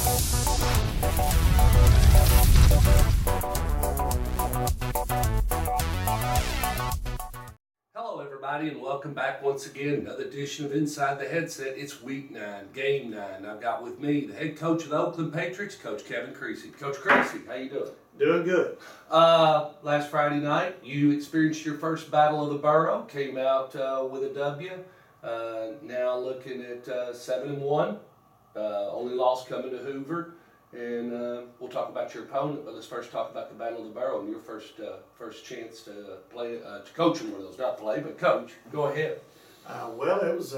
Hello everybody and welcome back once again, another edition of Inside the Headset. It's week 9, game 9. I've got with me the head coach of the Oakland Patriots, Coach Kevin Creasy. Coach Creasy, how you doing? Doing good. Last Friday night, you experienced your first battle of the borough, came out with a W. Now looking at 7-1, only loss coming to Hoover. And we'll talk about your opponent, but let's first talk about the Battle of the Borough and your first chance to play, to coach in one of those. Not play, but coach. Go ahead. Well, it was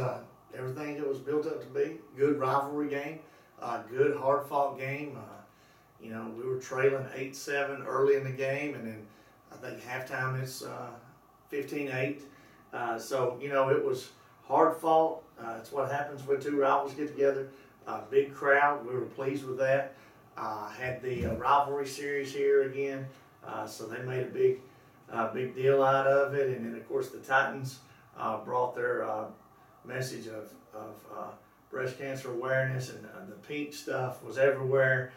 everything it was built up to be. Good rivalry game, good hard-fought game. We were trailing 8-7 early in the game, and then I think halftime it's 15-8. So, it was hard-fought. It's what happens when two rivals get together. Big crowd. We were pleased with that. Had the rivalry series here again, so they made a big deal out of it. And then, of course, the Titans brought their message of breast cancer awareness, and the pink stuff was everywhere.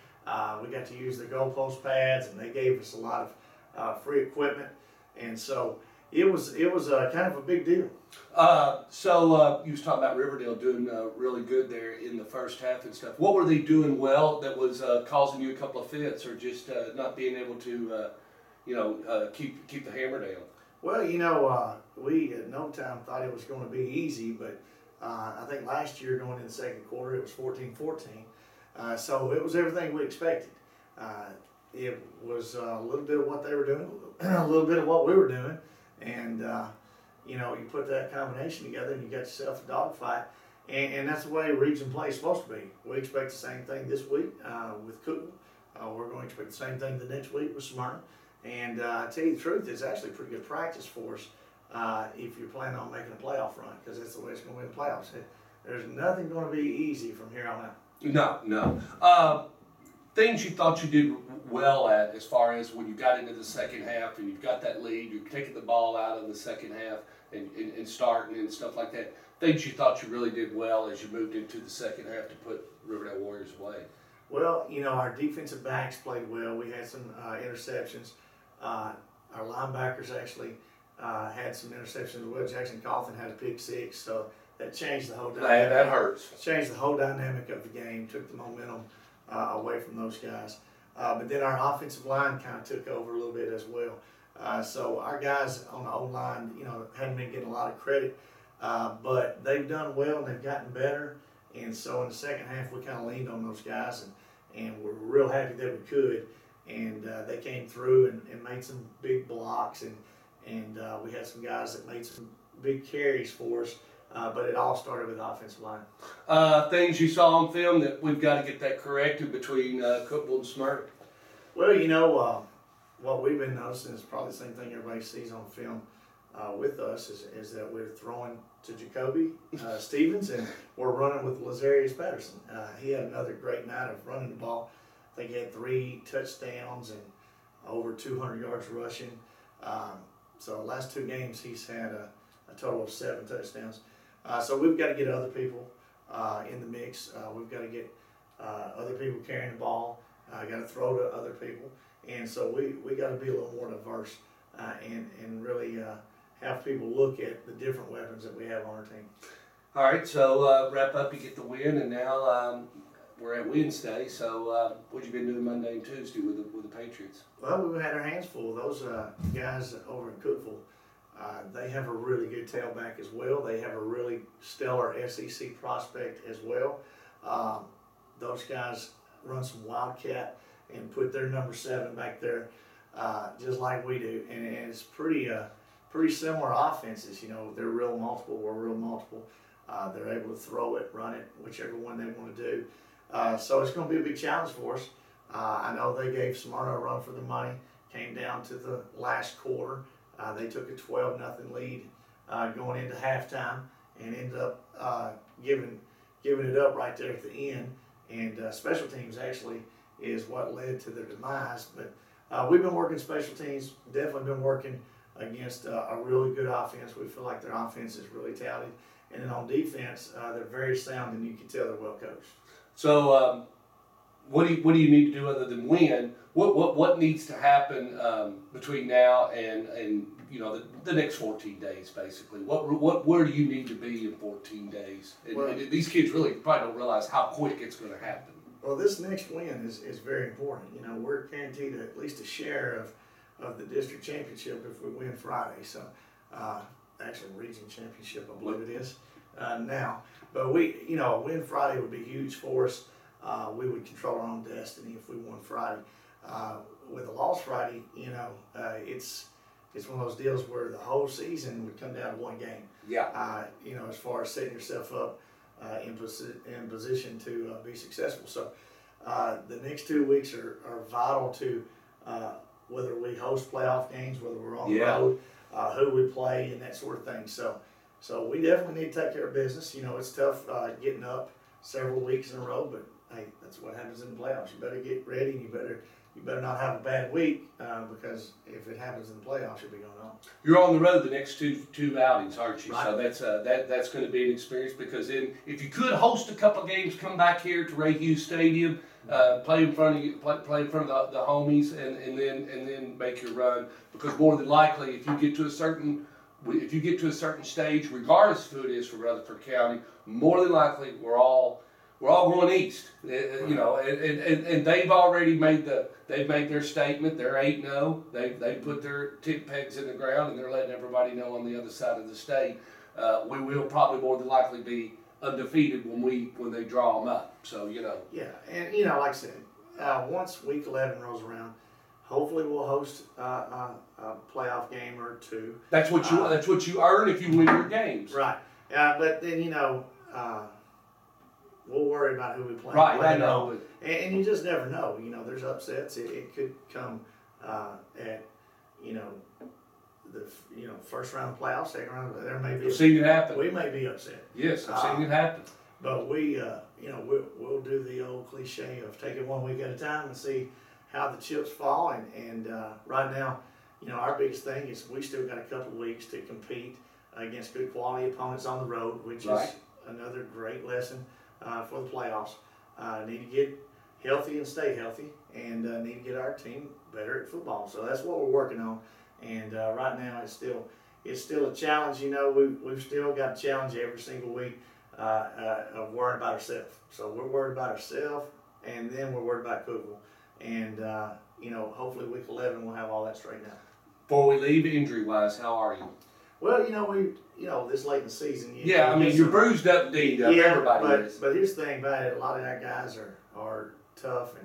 We got to use the goalpost pads, and they gave us a lot of free equipment, and so it was kind of a big deal. So you was talking about Riverdale doing really good there in the first half and stuff. What were they doing well that was causing you a couple of fits, or just not being able to, keep the hammer down? Well, we at no time thought it was going to be easy, but I think last year going in the second quarter it was 14-14. So it was everything we expected. It was a little bit of what they were doing, a little bit of what we were doing, and you put that combination together and you got yourself a dogfight, and that's the way region play is supposed to be. We expect the same thing this week with Cookville. We're going to expect the same thing the next week with Smyrna. And I tell you the truth, it's actually pretty good practice for us if you're planning on making a playoff run, because that's the way it's going to be in the playoffs. There's nothing going to be easy from here on out. No. Things you thought you did well at, as far as when you got into the second half and you've got that lead, you're taking the ball out of the second half and starting and stuff like that. Things you thought you really did well as you moved into the second half to put Riverdale Warriors away. Well, our defensive backs played well. We had some interceptions. Our linebackers actually had some interceptions as well. Jackson Coughlin had a pick six, so that changed the whole dynamic. That hurts. Changed the whole dynamic of the game, took the momentum away from those guys. But then our offensive line kind of took over a little bit as well. So our guys on the O-line, hadn't been getting a lot of credit, but they've done well and they've gotten better. And so in the second half, we kind of leaned on those guys, and we're real happy that we could. And they came through and made some big blocks, and we had some guys that made some big carries for us. But it all started with the offensive line. Things you saw on film that we've got to get that corrected between Cookville and Smyrna. Well, what we've been noticing is probably the same thing everybody sees on film with us is that we're throwing to Jacoby Stevens, and we're running with Lazarius Patterson. He had another great night of running the ball. I think he had 3 touchdowns and over 200 yards rushing. So the last 2 games he's had a total of 7 touchdowns. So we've got to get other people in the mix. We've got to get other people carrying the ball. Got to throw to other people. And so we got to be a little more diverse and really have people look at the different weapons that we have on our team. All right, so wrap up, you get the win, and now we're at Wednesday. So what have you been doing Monday and Tuesday with the Patriots? Well, we've had our hands full. Those guys over in Cookville, they have a really good tailback as well. They have a really stellar SEC prospect as well. Those guys run some wildcat and put their number 7 back there, just like we do. And it's pretty similar offenses. They're real multiple. We're real multiple. They're able to throw it, run it, whichever one they want to do. So it's going to be a big challenge for us. I know they gave Smyrna a run for the money. Came down to the last quarter. They took a 12-0 lead going into halftime and ended up giving it up right there at the end. And special teams actually is what led to their demise. But we've been working special teams, definitely been working against a really good offense. We feel like their offense is really talented. And then on defense, they're very sound, and you can tell they're well coached. So what do you need to do other than win? What needs to happen between now and you know the next 14 days basically? Where do you need to be in 14 days? And these kids really probably don't realize how quick it's going to happen. Well, this next win is very important. You know, we're guaranteed at least a share of the district championship if we win Friday. So, actually, region championship, I believe it is now. But a win Friday would be huge for us. We would control our own destiny if we won Friday. With a loss Friday, it's one of those deals where the whole season would come down to one game. Yeah. As far as setting yourself up in position to be successful. So the next 2 weeks are vital to whether we host playoff games, whether we're on the road, who we play, and that sort of thing. So we definitely need to take care of business. It's tough getting up several weeks in a row, but hey, that's what happens in the playoffs. You better get ready, and you better not have a bad week because if it happens in the playoffs, you'll be going on. You're on the road the next two outings, aren't you? Right. So that's going to be an experience because then if you could host a couple of games, come back here to Ray Hughes Stadium, play in front of the homies, and then make your run. Because more than likely, if you get to a certain stage, regardless of who it is for Rutherford County, more than likely we're all going east, and they've already made their statement. They're 8-0. They put their tit pegs in the ground, and they're letting everybody know on the other side of the state. We will probably more than likely be undefeated when they draw them up. So Yeah, and like I said, once week 11 rolls around, hopefully we'll host a playoff game or two. That's what you earn if you win your games. Right. But then we'll worry about who we play. Right, I know. And you just never know. There's upsets. It could come at the first round of playoffs, second round. There may be. I've seen it happen. We may be upset. Yes, I've seen it happen. But we'll do the old cliche of taking one week at a time and see how the chips fall. And right now, our biggest thing is we still got a couple of weeks to compete against good quality opponents on the road, which is another great lesson for the playoffs. Need to get healthy and stay healthy, and need to get our team better at football. So that's what we're working on. And right now, it's still a challenge. We've still got a challenge every single week of worrying about ourselves. So we're worried about ourselves, and then we're worried about Cookville. And hopefully week 11 we'll have all that straightened out. Before we leave, injury-wise, how are you? Well, this late in the season. You're bruised up and dinged up. Everybody is. But here's the thing about it: a lot of our guys are tough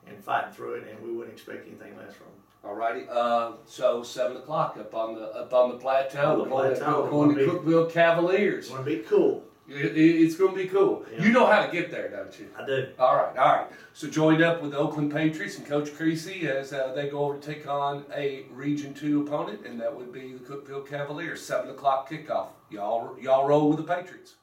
and fighting through it, and we wouldn't expect anything less from them. Alrighty. So 7 o'clock up on the plateau. Going to Cookville Cavaliers. It's going to be cool. It's going to be cool. Yeah. You know how to get there, don't you? I do. All right. So joined up with the Oakland Patriots and Coach Creasy as they go over to take on a Region 2 opponent, and that would be the Cookville Cavaliers. 7 o'clock kickoff. Y'all roll with the Patriots.